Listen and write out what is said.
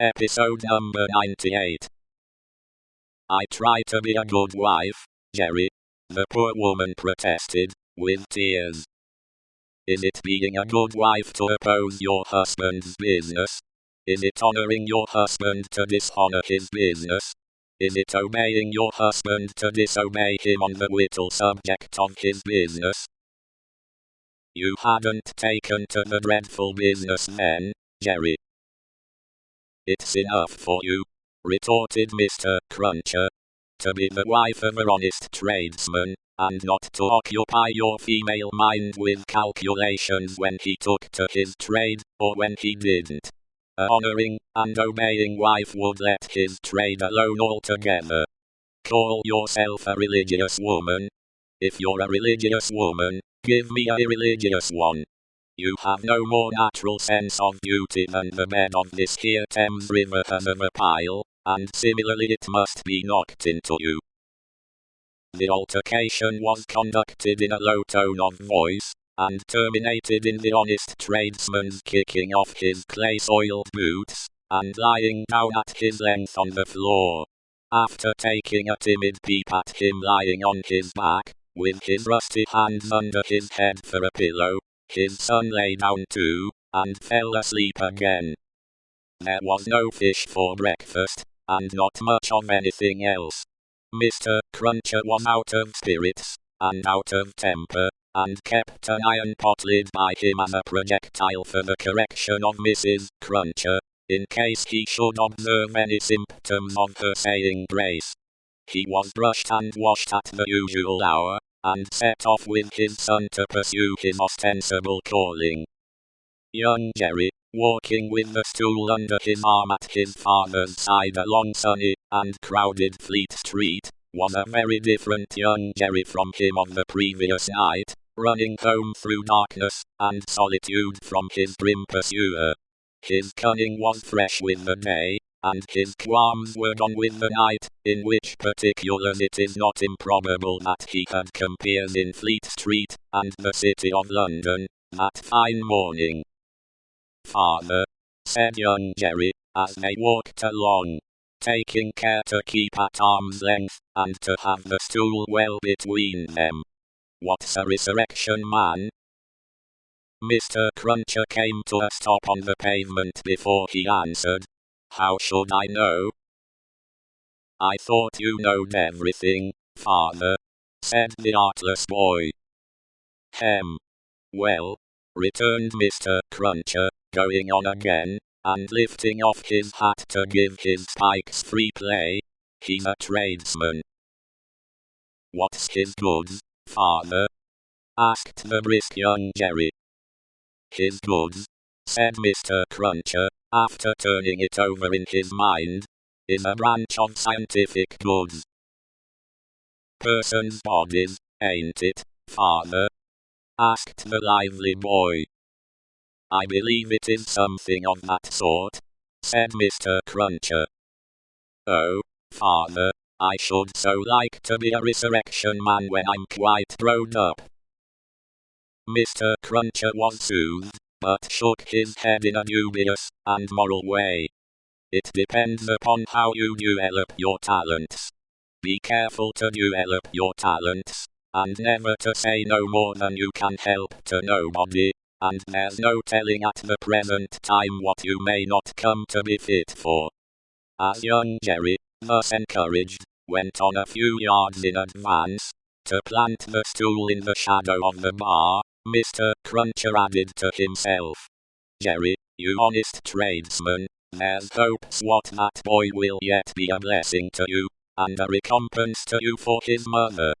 Episode number 98. I try to be a good wife, Jerry, the poor woman protested, with tears. Is it being a good wife to oppose your husband's business? Is it honoring your husband to dishonor his business? Is it obeying your husband to disobey him on the vital subject of his business? You hadn't taken to the dreadful business then, Jerry. It's enough for you, retorted Mr. Cruncher, to be the wife of an honest tradesman, and not to occupy your female mind with calculations when he took to his trade, or when he didn't. A honoring and obeying wife would let his trade alone altogether. Call yourself a religious woman. If you're a religious woman, give me a irreligious one. You have no more natural sense of beauty than the bed of this here Thames River has of a pile, and similarly it must be knocked into you. The altercation was conducted in a low tone of voice, and terminated in the honest tradesman's kicking off his clay-soiled boots, and lying down at his length on the floor. After taking a timid peep at him lying on his back, with his rusty hands under his head for a pillow, his son lay down too, and fell asleep again. There was no fish for breakfast, and not much of anything else. Mr. Cruncher was out of spirits, and out of temper, and kept an iron pot lid by him as a projectile for the correction of Mrs. Cruncher, in case he should observe any symptoms of her saying grace. He was brushed and washed at the usual hour, and set off with his son to pursue his ostensible calling. Young Jerry, walking with the stool under his arm at his father's side along sunny and crowded Fleet Street, was a very different young Jerry from him of the previous night, running home through darkness and solitude from his grim pursuer. His cunning was fresh with the day, and his qualms were gone with the night, in which particulars it is not improbable that he had compeers in Fleet Street, and the City of London, that fine morning. "Father," said young Jerry, as they walked along, taking care to keep at arm's length, and to have the stool well between them. "What's a resurrection man?" Mr. Cruncher came to a stop on the pavement before he answered. "How should I know?" "I thought you knowed everything, father," said the artless boy. "Well," returned Mr. Cruncher, going on again, and lifting off his hat to give his spikes free play, "he's a tradesman." "What's his goods, father?" asked the brisk young Jerry. "His goods," said Mr. Cruncher, after turning it over in his mind, "is a branch of scientific goods." "Persons' bodies, ain't it, father?" asked the lively boy. "I believe it is something of that sort," said Mr. Cruncher. "Oh, father, I should so like to be a resurrection man when I'm quite grown up." Mr. Cruncher was soothed, but shook his head in a dubious and moral way. "It depends upon how you develop your talents. Be careful to develop your talents, and never to say no more than you can help to nobody, and there's no telling at the present time what you may not come to be fit for." As young Jerry, thus encouraged, went on a few yards in advance, to plant the stool in the shadow of the bar, Mr. Cruncher added to himself, "Jerry, you honest tradesman, there's hopes what that boy will yet be a blessing to you, and a recompense to you for his mother."